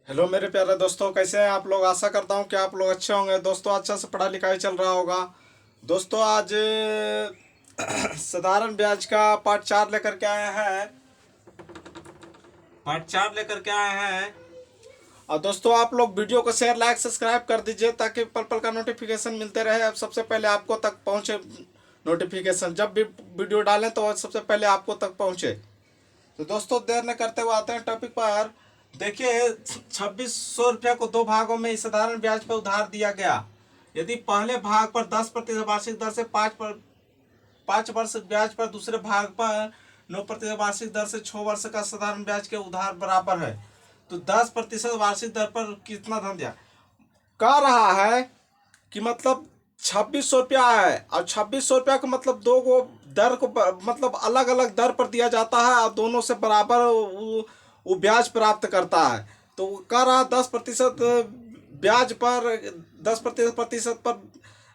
Hello मेरे प्यारे दोस्तों, कैसे हैं आप लोग। आशा करता हूं कि आप लोग अच्छे होंगे। दोस्तों, अच्छा से पढ़ाई लिखाई चल रहा होगा। दोस्तों, आज साधारण ब्याज का पार्ट 4 लेकर के आए हैं। और दोस्तों, आप लोग वीडियो को शेयर लाइक सब्सक्राइब कर दीजिए ताकि पल पल का नोटिफिकेशन मिलते रहे। अब सबसे पहले आपको तक पहुंचे नोटिफिकेशन, जब भी वीडियो डालें तो सबसे पहले आपको तक पहुंचे। तो दोस्तों, देर न करते हुए आते हैं टॉपिक पर। देखिए, 2600 रुपया को दो भागों में साधारण ब्याज पर उधार दिया गया। यदि पहले भाग पर 10% वार्षिक दर से 5 वर्ष ब्याज पर, दूसरे भाग पर 9% वार्षिक दर से 6 वर्ष का साधारण ब्याज के उधार बराबर है, तो 10% वार्षिक दर पर कितना धन दिया। कह रहा है कि मतलब 2600 रुपया है, और 2600 रुपया को मतलब दो गो दर को मतलब अलग अलग दर पर दिया जाता है, और दोनों से बराबर वो ब्याज प्राप्त करता है। तो वो कह रहा 10% ब्याज पर, 10% पर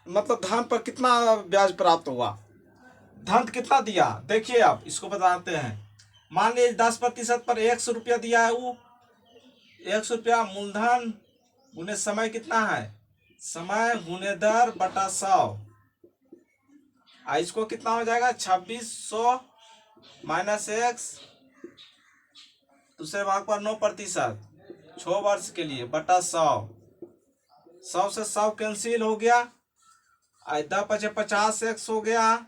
मतलब धन पर कितना ब्याज प्राप्त हुआ। धन कितना दिया, देखिए आप इसको बताते हैं। मान लीजिए 10% पर 100 रुपया दिया है। वो 100 रुपया मूलधन गुने समय कितना है, समय गुने दर बटा 100। इसको कितना हो जाएगा, 2600 माइनस एक्स, दूसरे भाग पर 9%, 6 वर्ष के लिए बटा 100। 100 से 100 कैंसिल हो गया। 10×50 एक्स हो गया,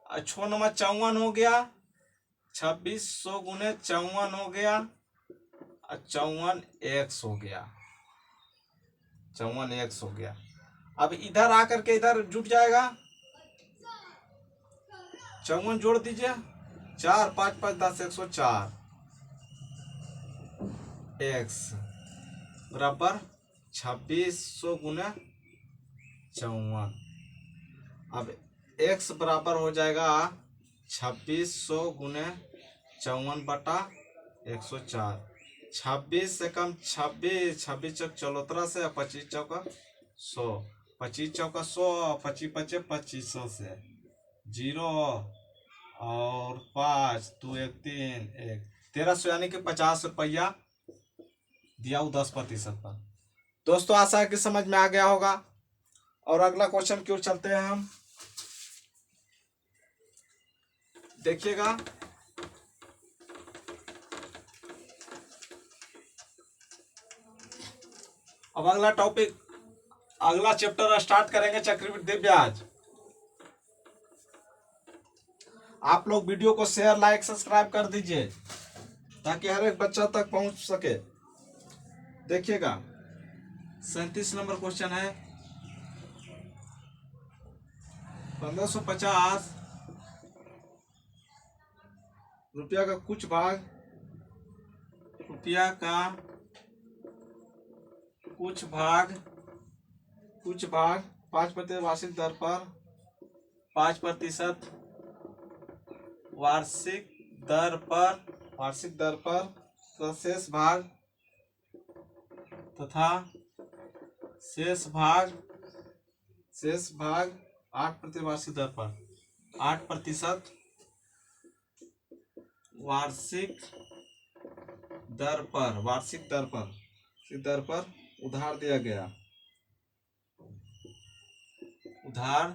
6×9 54 हो गया। 2600 गुने 54 हो गया, 54 एक्स हो गया, 54 एक्स हो गया। अब इधर आकर के इधर जुट जाएगा। 54 जोड़ दीजिए, 4 5 5 10 104 एक्स बराबर 2600 गुना 54। अब एक्स बराबर हो जाएगा 2600 गुने 54 बटा 104। 26 से कम 26, 26 चौक 14 से, 25 चौक 100, 25 चौक 100, 25 पचे 2500 से 0 और 5 2 1 3 1 1300, यानी कि 50 रुपया दिया वो 10% पर। दोस्तों, आशा है कि समझ में आ गया होगा। और अगला क्वेश्चन की ओर चलते हैं हम। देखिएगा, अब अगला टॉपिक, अगला चैप्टर स्टार्ट करेंगे, चक्रवृद्धि ब्याज। आप लोग वीडियो को शेयर लाइक सब्सक्राइब कर दीजिए ताकि हर एक बच्चा तक पहुंच सके। देखिएगा, 37 नंबर क्वेश्चन है। 1550 रुपया का कुछ भाग, रुपया का कुछ भाग 5% वार्षिक दर पर, 5% वार्षिक दर पर तथा शेष भाग 8% वार्षिक दर पर, 8% वार्षिक दर पर उधार दिया गया, तथा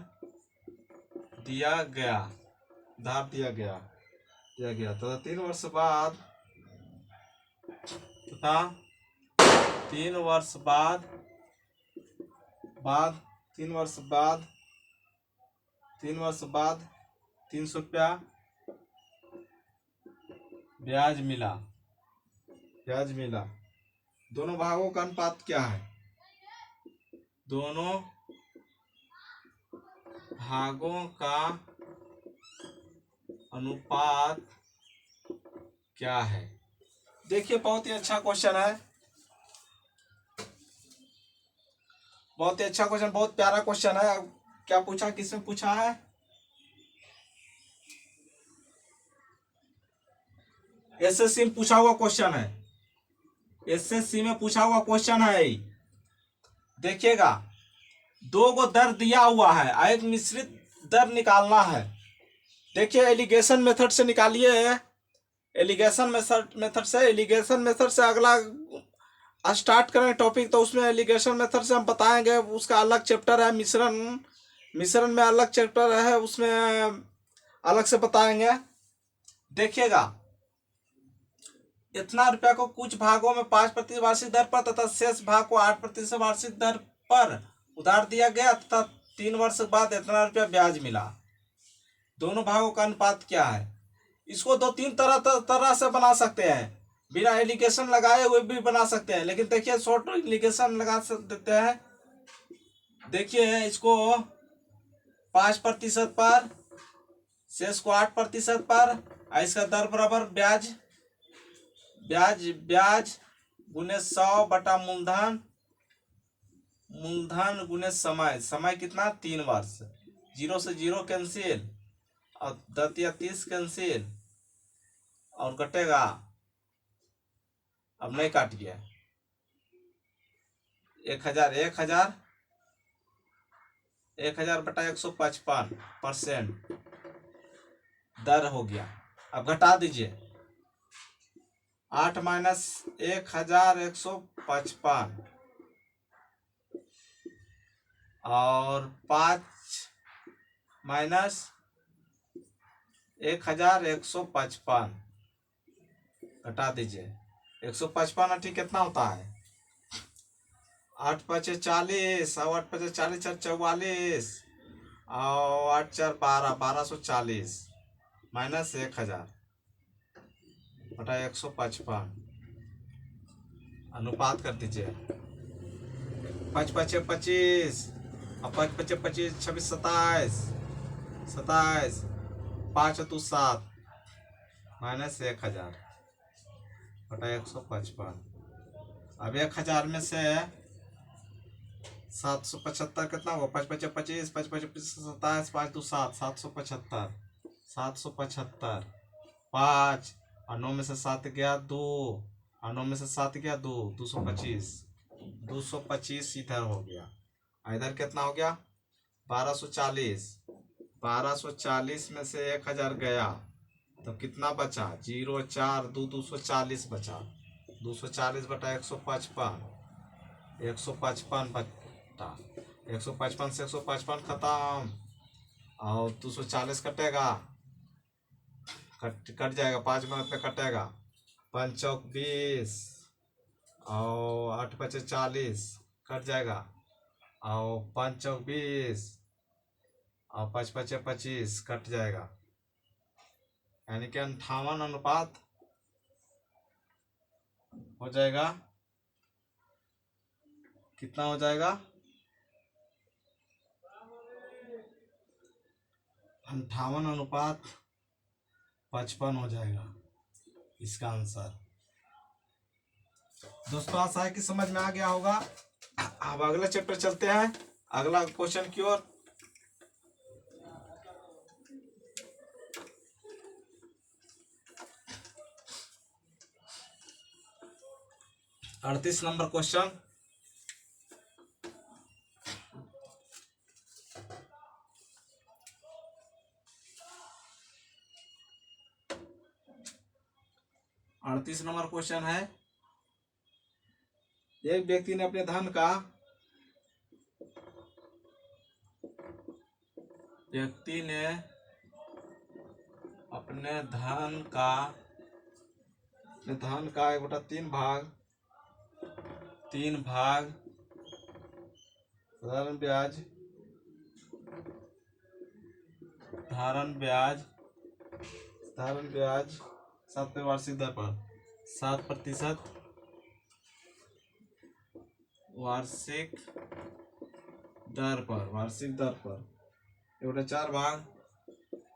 3 वर्ष बाद, 300 रुपया ब्याज मिला। दोनों भागों का अनुपात क्या है, दोनों भागों का अनुपात क्या है। देखिए, बहुत ही अच्छा क्वेश्चन है, बहुत ही अच्छा क्वेश्चन, बहुत प्यारा क्वेश्चन है। क्या पूछा, किसमें पूछा है, एसएससी में पूछा हुआ क्वेश्चन है, एसएससी में पूछा हुआ क्वेश्चन है। देखिएगा, दो गो दर दिया हुआ है, एक मिश्रित दर निकालना है। देखिए, एलिगेशन मेथड से निकालिए। एलिगेशन मेथड से, एलिगेशन मेथड से अगला स्टार्ट करें टॉपिक, तो उसमें एलिगेशन मेथड से हम बताएंगे। उसका अलग चैप्टर है, मिश्रण, मिश्रण में अलग चैप्टर है, उसमें अलग से बताएंगे। देखिएगा, इतना रुपया को कुछ भागों में 5% वार्षिक दर पर तथा शेष भाग को 8% वार्षिक दर पर उधार दिया गया तथा 3 वर्ष बाद इतना रुपया ब्याज मिला। दोनों भागों का अनुपात क्या है? इसको 2-3 तरह से बना सकते हैं, बिना एलिगेशन लगाए हुए भी बना सकते हैं, लेकिन देखिए शॉर्ट एलिगेशन लगा देते हैं। देखिए इसको 5% पर, शेष को 8% पर, इसका दर बराबर ब्याज, ब्याज ब्याज गुने 100 बटा मूलधन, मूलधन गुने समय, समय कितना? 3 वर्ष। 0 से 0 कैंसिल और 10 या 30 कैंसिल और कटेगा, अब नहीं काट गया, 1000 1000 बटा 155% दर हो गया। अब घटा दीजिए, 8 माइनस 1155 और 5 माइनस 1155 घटा दीजिए, 155 ठीक कितना होता है? 8 5 40 और 8 5 40 4 44 और 8 4 12 1240 माइनस 1000 बटा 155 अनुपात कर दीजिए। 5 5 25 और 5 5 25 26 27 27 5 2 7 माइनस 1000 बटा 155। अब 1000 में से 775 कितना होगा? 5 5 25 5 5 27 5 2 7 775 775 5 और 9 में से 7 गया 2 और 9 में से 7 गया 2 225 225 इधर हो गया। इधर कितना हो गया? 1240 1240 में से 1000 गया तो कितना बचा? 0 4 2 240 बचा। 240 बटा 155 155 बटा 155 से 155 खत्म और 240 कटेगा, कट जाएगा, 5 मिनट में कटेगा। 5 चौक 20 और 8 5 40 कट जाएगा और 5 चौक 20 और 5 5 25 कट जाएगा, यानी कि 58 अनुपात हो जाएगा। कितना हो जाएगा? 58 अनुपात 55 हो जाएगा इसका आंसर। दोस्तों आशा है कि समझ में आ गया होगा। अब अगले चैप्टर चलते हैं, अगला क्वेश्चन की ओर। अड़तीस नंबर क्वेश्चन। अड़तीस नंबर क्वेश्चन है, एक व्यक्ति ने अपने धन का धन का 1/3 भाग साधारण ब्याज 7 वार्षिक दर पर 7% वार्षिक दर पर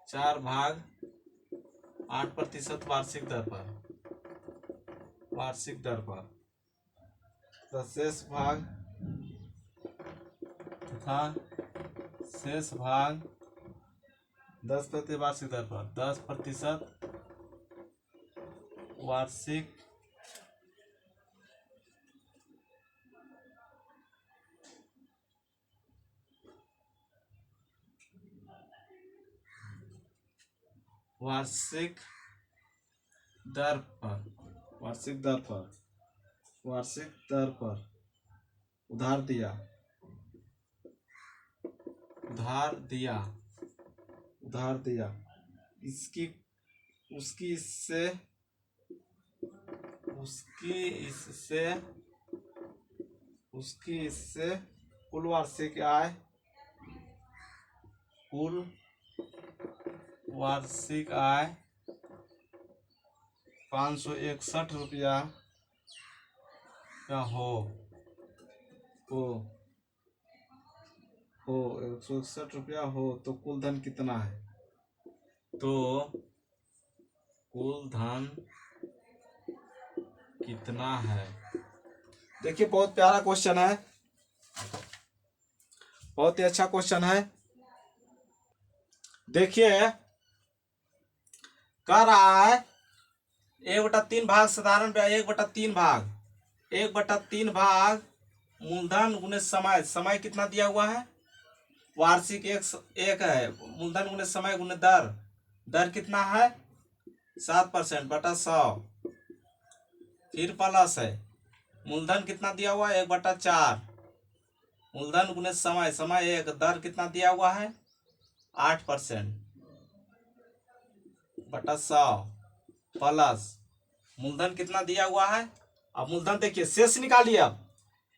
4 भाग 8% वार्षिक दर पर तो शेष भाग 10% वार्षिक दर पर 10% वार्षिक दर पर, वार्षिक दर पर, वार्षिक दर पर उधार दिया, उधार दिया, उधार दिया, इसकी उसकी इससे, उसकी इससे, उसकी इससे कुल वार्षिक आय, कुल वार्षिक आय 561 रुपया का हो 161 रुपया हो तो कुल धन कितना है? तो कुल धन कितना है? देखिए बहुत प्यारा क्वेश्चन है, बहुत ही अच्छा क्वेश्चन है। देखिए कह रहा है 1/3 भाग साधारण ब्याज, 1/3 भाग, 1/3 भाग मूलधन गुने समय, समय कितना दिया हुआ है? वार्षिक एक है, मूलधन गुने समय गुने दर, दर कितना है? 7% बटा 100, फिर प्लस है मूलधन कितना दिया हुआ है? 1/4, मूलधन गुने समय, समय 1, दर कितना दिया हुआ है? 8% बटा 100 प्लस मूलधन कितना दिया हुआ है? अब मूलधन देखिए, शेष निकालिए। अब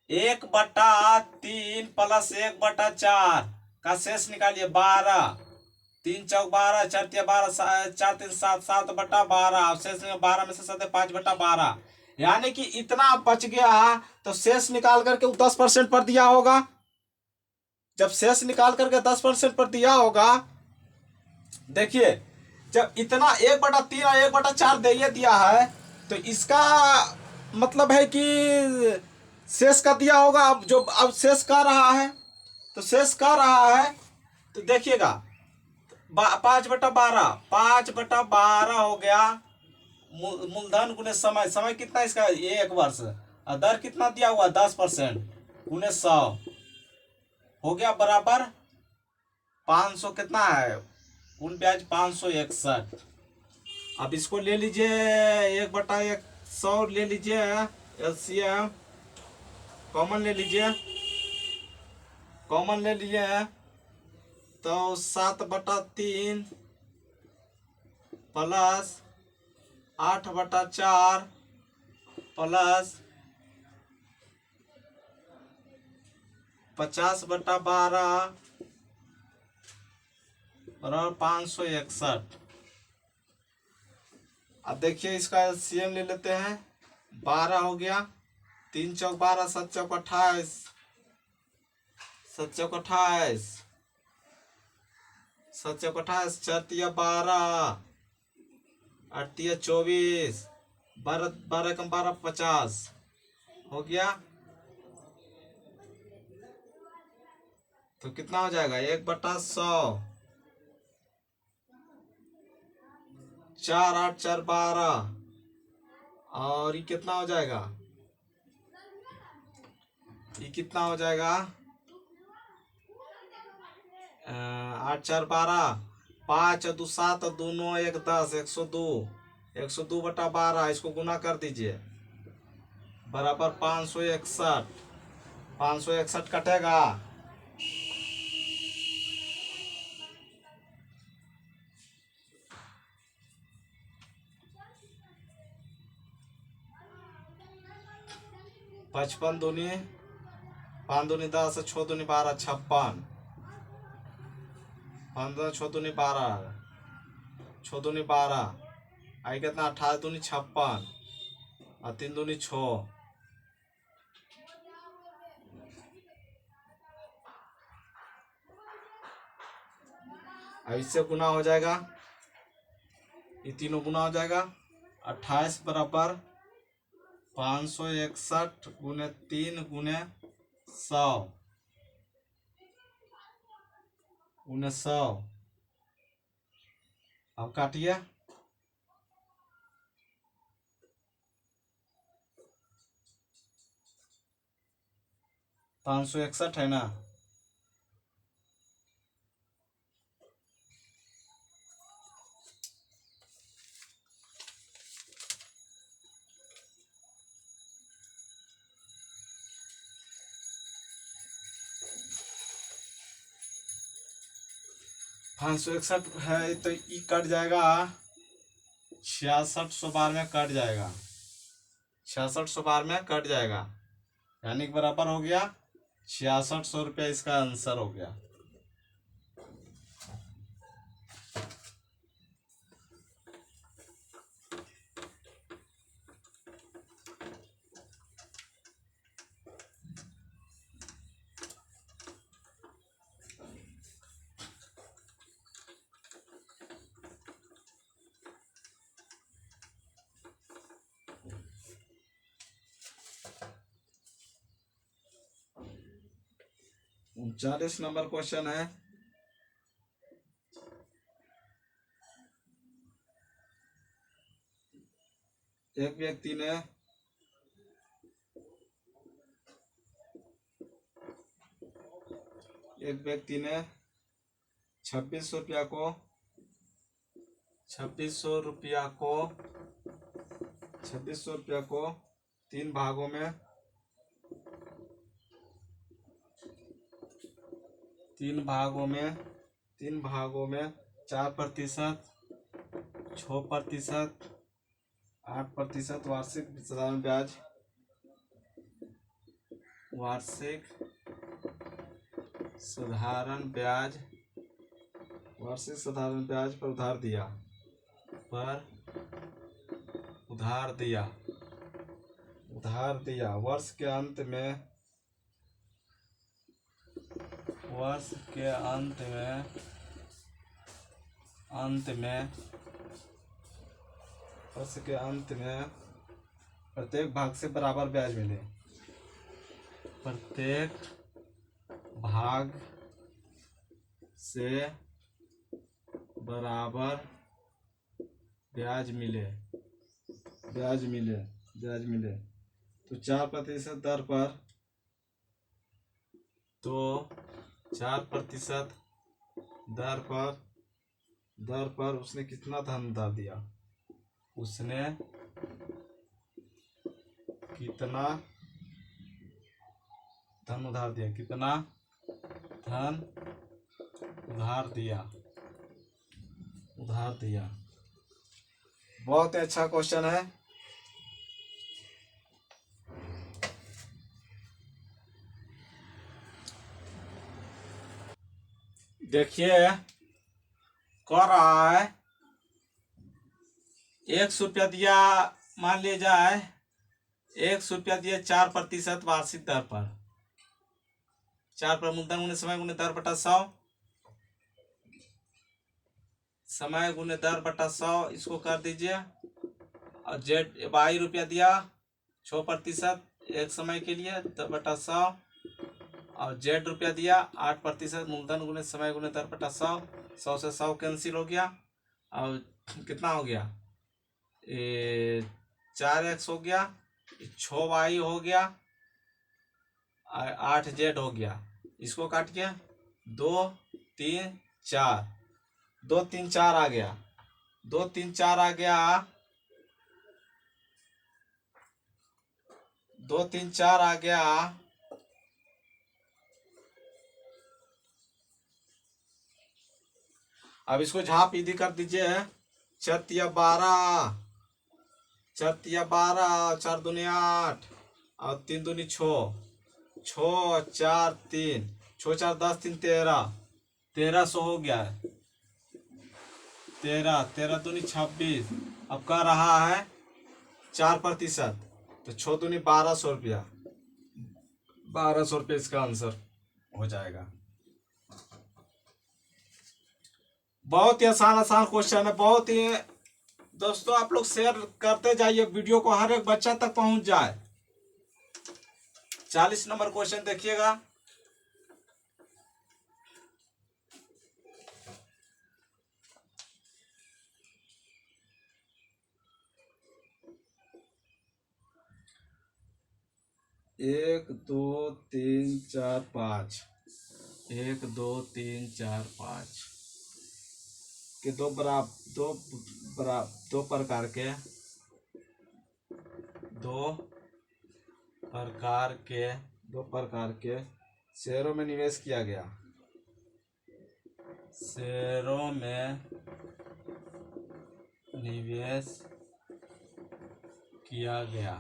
1/3 प्लस 1/4 का शेष निकालिए 12, 3 चौक 12, 4 तिया 12, 4 3 7, 7/12, शेष में 12 में से 7 5/12, यानी कि इतना बच गया। तो शेष निकाल करके 10% पर दिया होगा। जब शेष निकाल करके 10% पर दिया होगा, देखिए जब इतना 1/3 और 1/4 दे दिया है तो इसका मतलब है कि शेष का दिया होगा। अब जो अब शेष का रहा है, तो शेष का रहा है तो देखिएगा 5/12, 5/12 हो गया मूलधन गुने समय, समय कितना इसका? 1 वर्ष, और दर कितना दिया हुआ? 10% गुने 100 हो गया बराबर 500, कितना है कुल ब्याज? 561। अब इसको ले लीजिए 1/100 ले लीजिए, एलसीएम कॉमन ले लीजिए, कॉमन ले लीजिए तो 7/3 प्लस 8/4 प्लस 50/12 बराबर 561। अब देखिए इसका एलसीएम ले लेते हैं, 12 हो गया, 3 चौक 12, 7 चौक 28, 7 चौक 28, 7 चौक 28, 4 तिया 12, 8 तिया 24, 12 12 कम 12 50 हो गया। तो कितना हो जाएगा? 1/100, 4 8 4 12, और ये कितना हो जाएगा? ये कितना हो जाएगा? 8 4 12, 5 2 7, 2 9 1 10, 102, 102/12, इसको गुना कर दीजिए बराबर 561, 561 कटेगा, पचपन दूनी 5 दूनी 10, 6 दूनी 12, 56, 15 6 दूनी 12, 6 दूनी 12, आई कितना? 18 दूनी 56 और 3 दूनी 6, इससे गुना हो जाएगा, ये तीनों गुना हो जाएगा। 28 बराबर 561 गुने 3 गुने 100 गुने 100। अब काटिए, 561 है ना, 561 है तो ई कट जाएगा, 6612 में कट जाएगा, 6612 में कट जाएगा, यानी कि बराबर हो गया 6600 रुपया। इसका आंसर हो गया। उनचालीस नंबर क्वेश्चन है। एक व्यक्ति ने एक व्यक्ति ने 2600 रुपया को तीन भागों में 4%, 6%, 8% वार्षिक साधारण ब्याज पर उधार दिया। वर्ष के अंत में प्रत्येक भाग से बराबर ब्याज मिले। प्रत्येक भाग से बराबर ब्याज मिले तो 4% दर पर उसने कितना धन उधार दिया? उसने कितना धन उधार दिया? बहुत ही अच्छा क्वेश्चन है। देखिए कह रहा है 100 रुपया दिया, मान लिया जाए 100 रुपया दिया 4% वार्षिक दर पर, 4 पर मूलधन गुने समय गुने दर बटा 100, समय गुने दर बटा 100 इसको कर दीजिए। और जेड y रुपया दिया 6% एक समय के लिए बटा 100, और जेड रुपया दिया 8% मूलधन गुने समय गुने दर बटा 100, 100 से 100 कैंसिल हो गया, और कितना हो गया 4x हो गया, 6y हो गया, 8z हो गया। इसको काट के 2 3 4 2 3 4 आ गया, 2 3 4 आ गया, 2 3 4 आ गया। अब इसको झाप इधी कर दीजिए, 4 तिया 12, 4 दूनी 8 और 3 दूनी 6, 6 4 3, 6 4 10 3 13, 1300 हो गया है। 13 दूनी 26। अब कह रहा है 4%, तो 6 दूनी 1200 रुपया, 1200 रुपये इसका आंसर हो जाएगा। बहुत ही आसान क्वेश्चन है। बहुत ही दोस्तों आप लोग शेयर करते जाइए वीडियो को, हर एक बच्चा तक पहुंच जाए। 40 नंबर क्वेश्चन देखिएगा। एक दो तीन चार पाँच, 1 2 3 4 5 के दो प्रकार के शेयरों में निवेश किया गया। शेयरों में निवेश किया गया।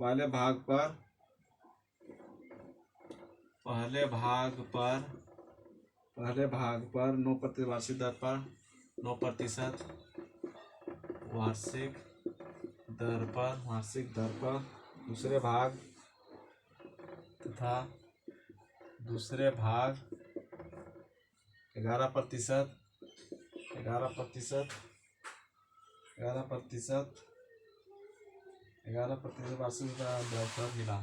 पहले भाग पर 9% वार्षिक दर पर 9% वार्षिक दर पर दूसरे भाग तथा दूसरे भाग 11% वार्षिक दर पर मिला।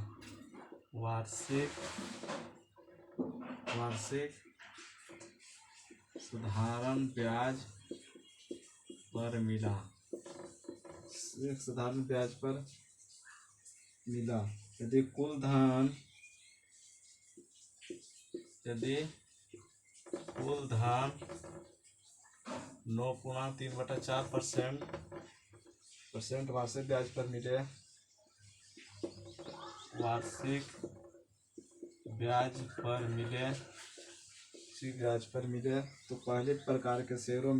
वार्षिक साधारण ब्याज पर मिला। यदि कुल धन 9.3/4% वार्षिक ब्याज पर मिले तो पहले प्रकार के शेयरों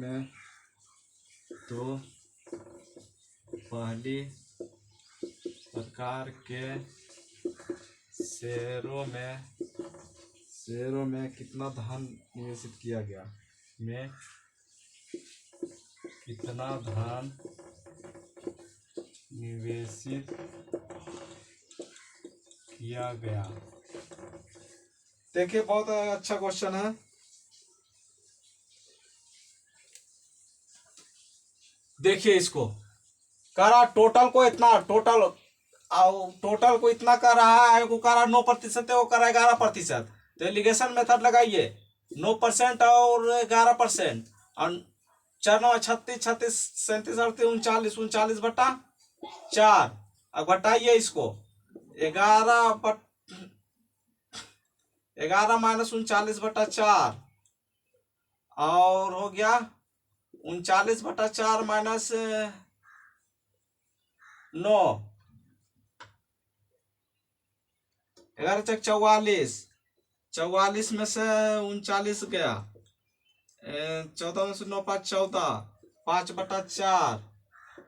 में कितना धन निवेशित किया गया देखिए, बहुत अच्छा क्वेश्चन है। देखिए, इसको करा टोटल को इतना कर रहा है, को करा 9% है, वो करा 11%। तो एलिगेशन मेथड लगाइए, 9% और 11% और 4 36 36 37 38 39 अब घटाइए इसको 11 -39/4 और हो गया 39/4 -9 11 चक 44 में से 39 गया, 14 में से 9 5 14 5/4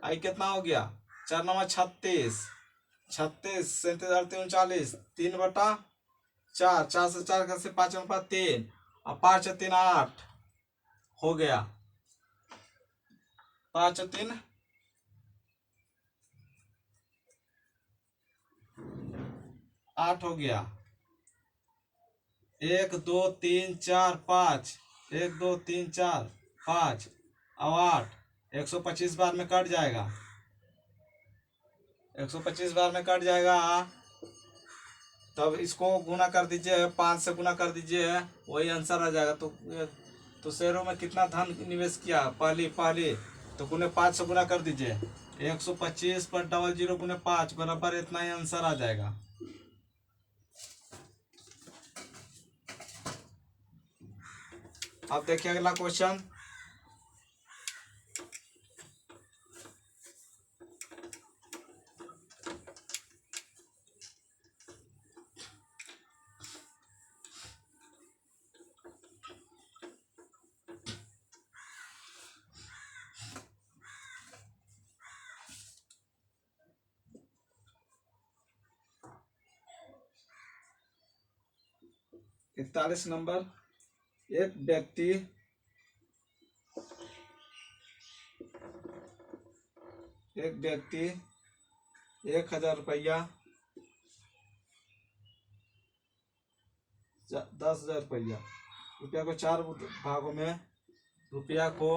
आई कितना हो गया 4 9 36 37 39 3/4 4 से 4 का से 5 3 और 5 3 8 हो गया 5 3 8 हो गया 1 2 3 4 5 1 2 3 4 5 और 8 125 बार में कट जाएगा 125 बार में कट जाएगा। तब इसको गुना कर दीजिए 5 से गुना कर दीजिए, वही आंसर आ जाएगा। तो शेयरों में कितना धन निवेश किया पहले तो गुने 5 से गुना कर दीजिए 125 पर 00 गुने 5 बराबर इतना ही आंसर आ जाएगा। अब देखिए अगला क्वेश्चन, इकतालीस नंबर। एक व्यक्ति 1000 रुपया 10,000 रुपया को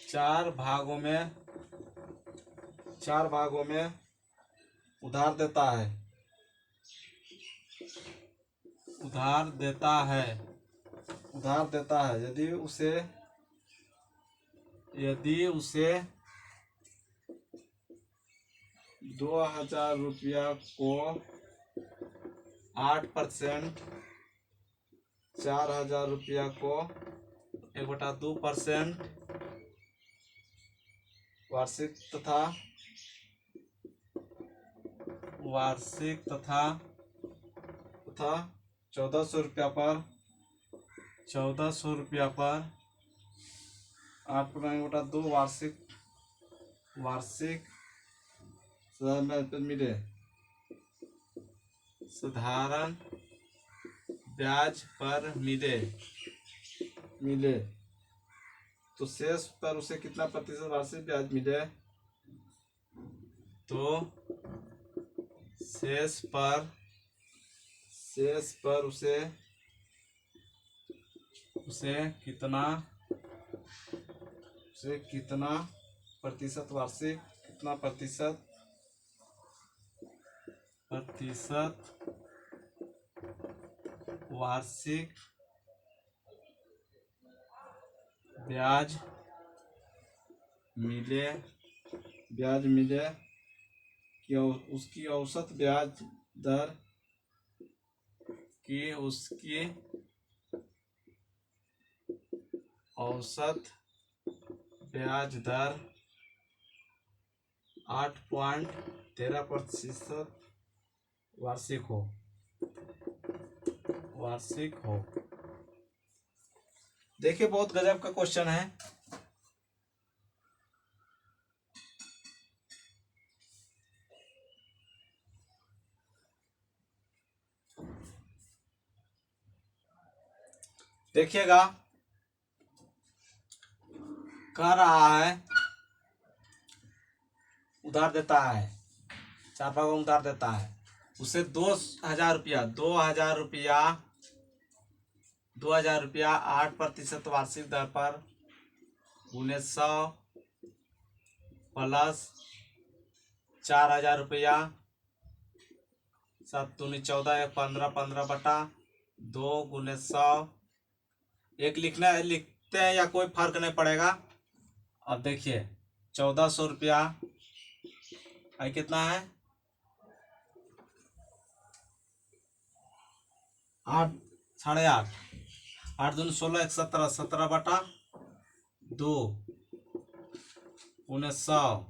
चार भागों में उधार देता है। यदि उसे 2,000 रुपया को 8%, 4,000 रुपया को 1/2% वार्षिक तथा 1400 रुपया पर 1400 रुपया पर 8/2 वार्षिक मिले साधारण ब्याज पर मिले तो शेष पर उसे कितना प्रतिशत वार्षिक ब्याज मिले। तो शेष पर उसे कितना प्रतिशत वार्षिक ब्याज मिले कि उसकी औसत ब्याज दर 8.13% वार्षिक हो। देखिए बहुत गजब का क्वेश्चन है। देखिएगा, कह रहा है उधार देता है, 4 भागों में उधार देता है, उसे 2000 रुपया 8% वार्षिक दर पर गुने 100 प्लस 4000 रुपया 7 दूनी 14 15 15/2 गुने 100 एक लिखते हैं या कोई फर्क नहीं पड़ेगा। अब देखिए 1400 रुपया आई कितना है 8 8.5 8 दूनी 16 1 17 17/2 गुने 100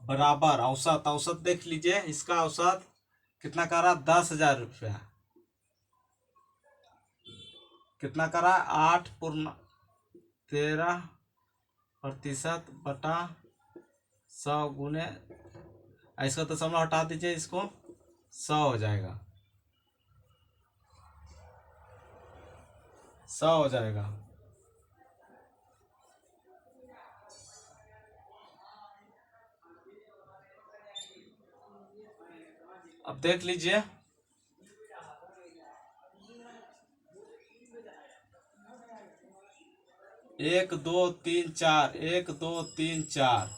बराबर औसत देख लीजिए। इसका औसत कितना कर रहा 10,000 रुपया, कितना करा 8.13% बटा 100 गुने, इसका दशमलव हटा दीजिए, इसको 100 हो जाएगा, 100 हो जाएगा। अब देख लीजिए 1 2 3 4 1 2 3 4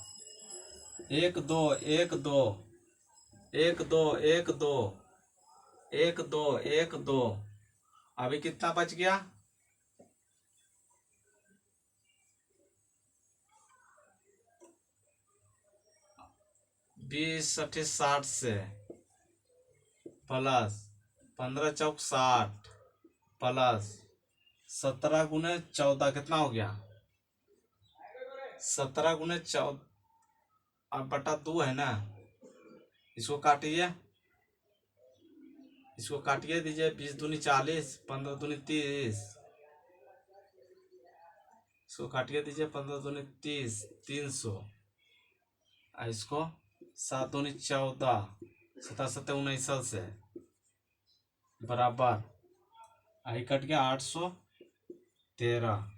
1 2 1 2 1 2 1 2 1 2 1 2 अभी कितना बच गया 20 60 60 से प्लस 15 चौक 60 प्लस 17 गुने 14 कितना हो गया 17 गुने 14 अब बटा 2 है ना, इसको काटिए दीजिए 20 दूनी 40 15 दूनी 30, इसको काटिए दीजिए 15 दूनी 30 300, इसको 7 दूनी 14 17 7 19 से बराबर आई कट गया 813।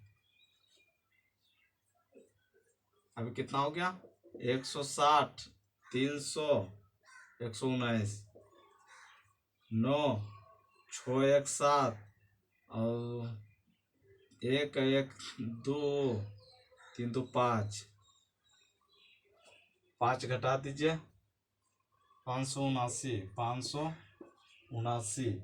अभी कितना हो गया 160 300 119 9 6 1 7 और 1 1 2 3 2 5 5 घटा दीजिए 579।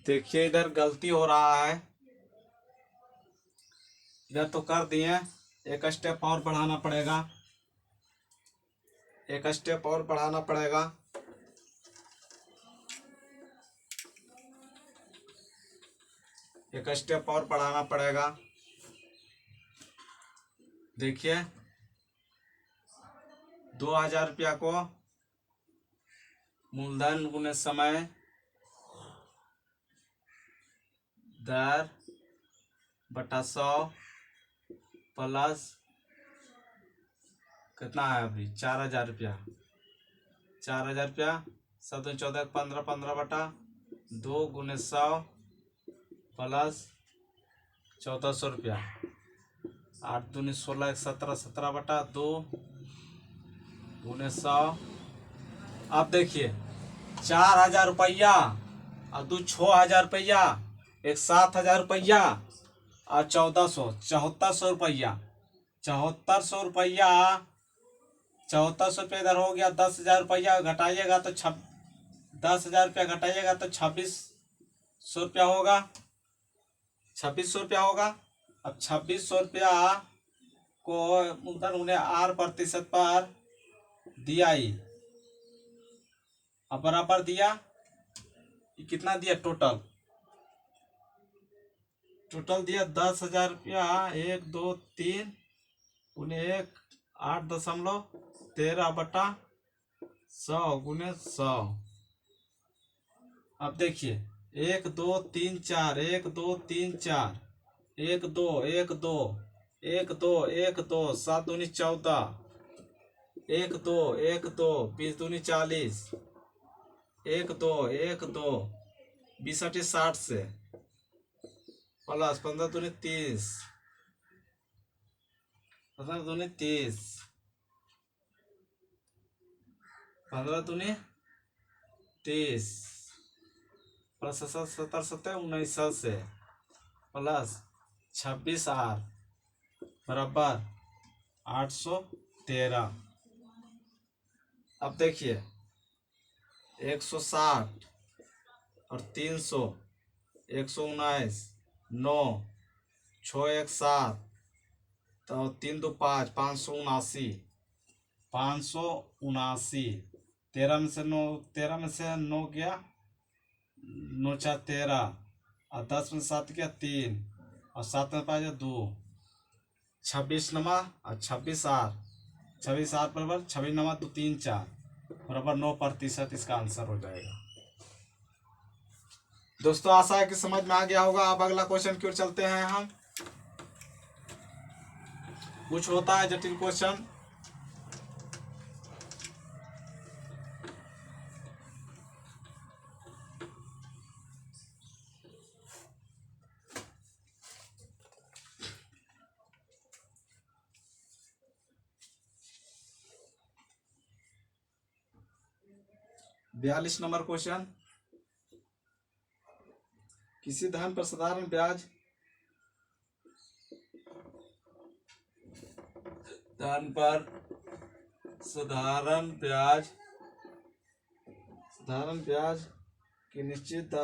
देखिए इधर गलती हो रहा है, इधर तो कर दिए, एक स्टेप और बढ़ाना पड़ेगा, एक स्टेप और बढ़ाना पड़ेगा। देखिए 2000 रुपया को मूलधन गुने समय दर बटा 100 प्लस कितना है अभी 4000 रुपया। 4000 रुपया 7 14 15 15 बटा 2 गुने 100 प्लस 1400 रुपया। 8 दूनी 16 17 17 बटा 2 गुने 100। अब देखिए 4000 रुपया और 2 6000 रुपया, एक 7000 रुपया और 7400 रुपया। 7400 रुपया 7400 रुपया इधर हो गया। 10,000 रुपया घटाइएगा तो 10,000 रुपया घटाइएगा तो 2600 रुपया होगा। 2600 रुपया होगा। अब 2600 रुपया को मूलधन उन्हें 8% पर दिया ही, अब बराबर दिया। ये कितना दिया टोटल दिया 10,000 रुपया। 1 2 3 उन्हें 1 8.13 बटा 100 गुने 100। अब देखिए 1 2 3 4 1 2 3 4 1 2 1 2 1 2 1 2 7 दूनी 14 1 2 1 2 20 दूनी 40 1 2 1 2 20 अठी 60 से प्लस 15 दूनी 30 15 दूनी 30 15 दूनी 30 प्लस 70 70 19 से प्लस 26 आर बराबर 813। अब देखिए 160 और 300 119 9 6 1 7 तो 3 2 5 579 579। 13 में से 9 गया 9 4 13 और 10 में 7 गया 3 और 7 में 5 2 26 नमा और 26 आर 26 आर बराबर 26 नमा 2 3 4 बराबर 9% इसका आंसर हो जाएगा। दोस्तों आशा है कि समझ में आ गया होगा। अब अगला क्वेश्चन की ओर चलते हैं हम। कुछ होता है जटिल क्वेश्चन। बयालीस नंबर क्वेश्चन। किसी धन पर साधारण ब्याज की निश्चित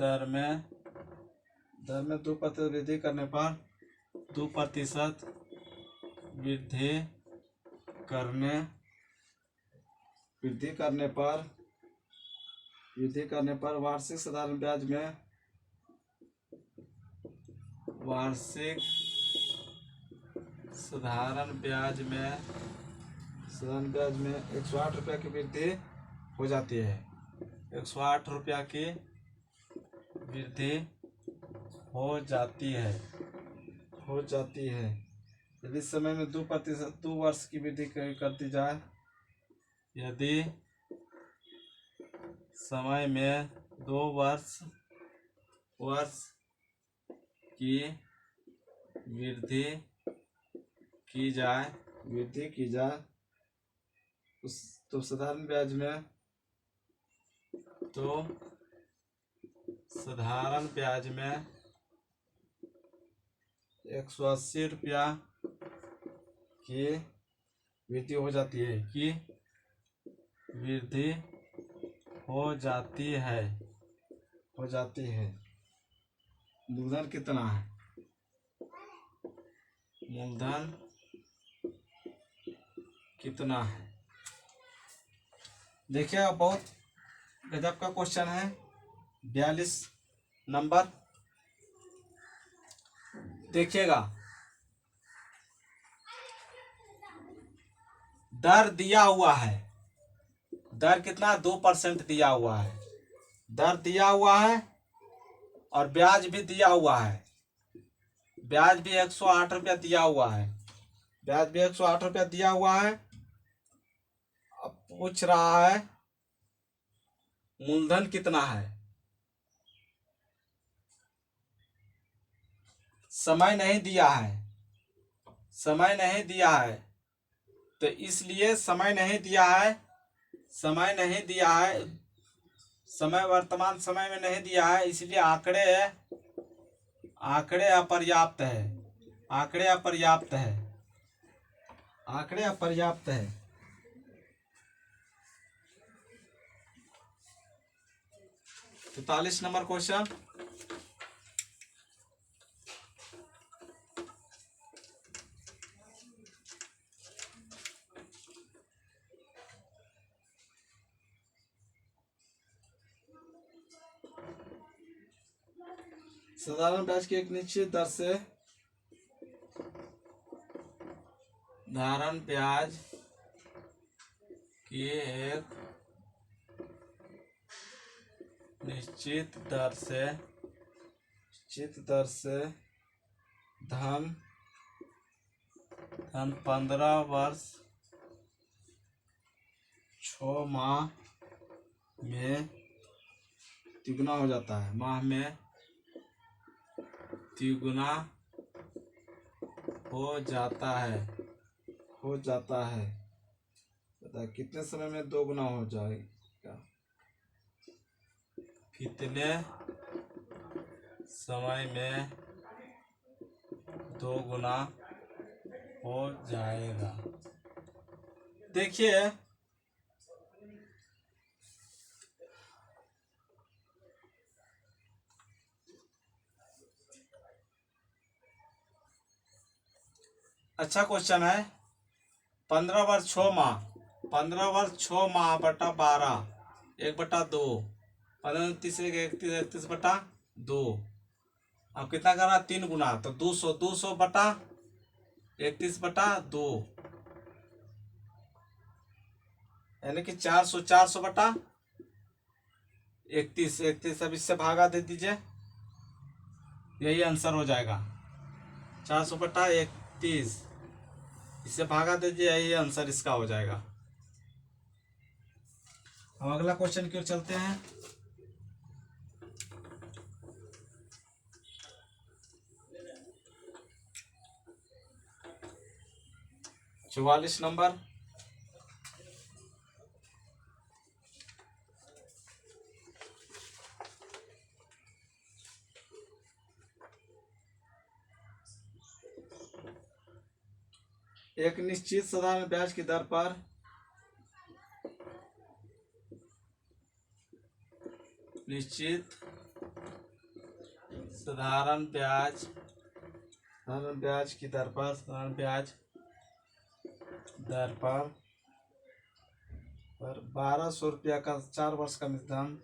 दर में 2% वृद्धि करने पर 2% वृद्धि करने पर वार्षिक साधारण ब्याज में 108 रुपया की वृद्धि हो जाती है। 108 रुपया की वृद्धि हो जाती है। यदि समय में 2% 2 वर्ष की वृद्धि करती जाए, यदि समय में 2 वर्ष की वृद्धि की जाए तो साधारण ब्याज में 180 रुपया की वृद्धि हो जाती है। मूलधन कितना है? देखिएगा, बहुत गजब का क्वेश्चन है। 42 नंबर देखिएगा, दर दिया हुआ है, दर कितना 2% दिया हुआ है, दर दिया हुआ है और ब्याज भी दिया हुआ है, ब्याज भी 108 रुपया दिया हुआ है, ब्याज भी 108 रुपया दिया हुआ है। अब पूछ रहा है मूलधन कितना है, समय नहीं दिया है, समय नहीं दिया है, तो इसलिए समय नहीं दिया है, समय नहीं दिया है, समय वर्तमान समय में नहीं दिया है, इसलिए आंकड़े अपर्याप्त है, आंकड़े अपर्याप्त है, आंकड़े अपर्याप्त है। 43 नंबर क्वेश्चन, साधारण ब्याज की एक निश्चित दर से धारण ब्याज की एक निश्चित दर से धन 15 वर्ष 6 माह में तिगुना हो जाता है, माह में तिगुना हो जाता है, हो जाता है। पता कितने समय में 2 गुना हो जाएगा, कितने समय में 2 गुना हो जाएगा। देखिए, अच्छा क्वेश्चन है। 15 वर्ष 6 माह, 15 वर्ष 6 माह बटा 12, 1/2, 15 30 31 31 बटा 2। अब कितना कर रहा, 3 गुना, तो 200, 200 बटा 31/2, यानी कि 400, 400 बटा 31, 31 अब इससे भागा दे दीजिए, यही आंसर हो जाएगा। 400 बटा 31, इससे भागा दीजिए, यही आंसर इसका हो जाएगा। अब अगला क्वेश्चन की ओर चलते हैं। चौवालीस नंबर, एक निश्चित साधारण ब्याज की दर पर निश्चित साधारण ब्याज की दर पर साधारण ब्याज दर पर 1200 रुपया का 4 वर्ष का मिश्रधन,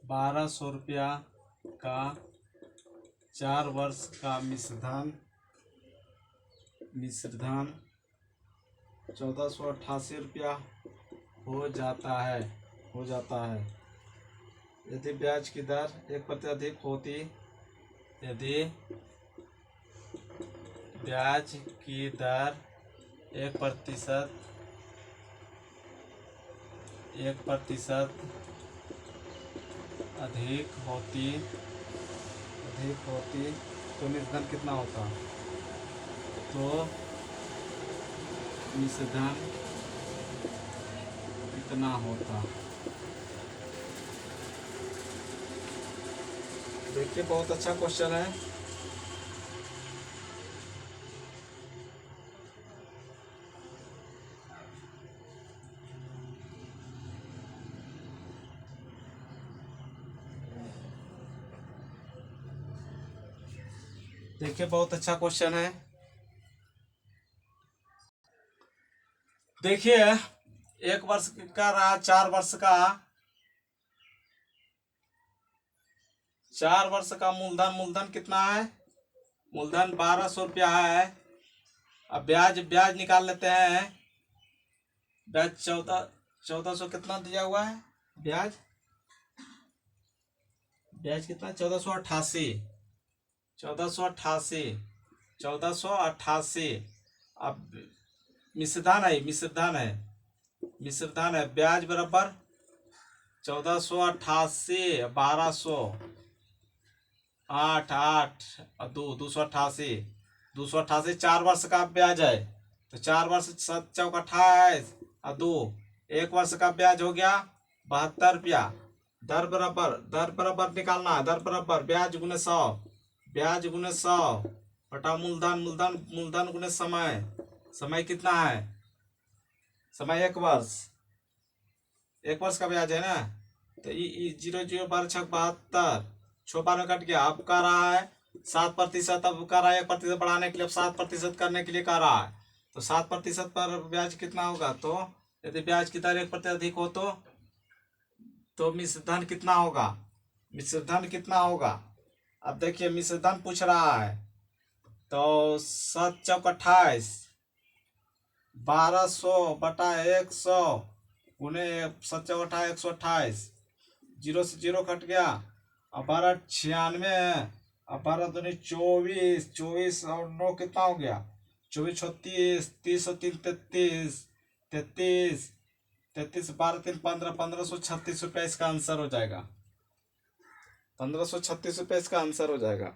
1200 रुपया का 4 वर्ष का मिश्रधन 1488 रुपया हो जाता है, यदि ब्याज की दर 1% अधिक होती, यदि ब्याज की दर 1% अधिक होती तो मिश्रधन कितना होता, तो मिश्रधन कितना होता। देखिए, बहुत अच्छा क्वेश्चन है। देखिए, बहुत अच्छा क्वेश्चन है। देखिए, एक वर्ष का रहा 4 वर्ष का, 4 वर्ष का मूलधन, मूलधन कितना है? मूलधन 1200 रुपया है। अब ब्याज, ब्याज निकाल लेते हैं। ब्याज 1400 कितना दिया हुआ है ब्याज? ब्याज कितना? 1488, 1488, 1488। अब मिश्रधन है, मिश्रधन है, मिश्रधन है। ब्याज बराबर 1488, 1200, 8 और 288, 288। 4 वर्ष का ब्याज है तो 4 वर्ष 7 चौक 28 और 2, 1 वर्ष का ब्याज हो गया 72 रुपया। दर बराबर, दर बराबर निकालना है। दर बराबर ब्याज गुने 100, ब्याज गुने 100 बटा मूलधन, मूलधन, मूलधन गुने समय। समय कितना है? समय 1 वर्ष, 1 वर्ष का ब्याज है ना। तो 0 0 12 6 72, 6 12 कट गया। अब कह रहा है 7%। अब कह रहा है 1% बढ़ाने के लिए, अब 7% करने के लिए कह रहा है। तो 7% पर ब्याज कितना होगा? तो यदि ब्याज की दर 1% अधिक हो तो मिश्रधन कितना होगा? मिश्रधन कितना होगा? अब देखिए मिश्रधन पूछ रहा है तो 7 चौक 28, 1200 बटा 100 गुने 7 चौक 28, 128। 0 से 0 कट गया। अब 12 96, अब 12 दूनी 24, 24 और 9 कितना हो गया? 24 36, 30 और 3 33, 33, 33 12 3 15, 1536 रुपया इसका आंसर हो जाएगा। 1536 रुपया इसका आंसर हो जाएगा।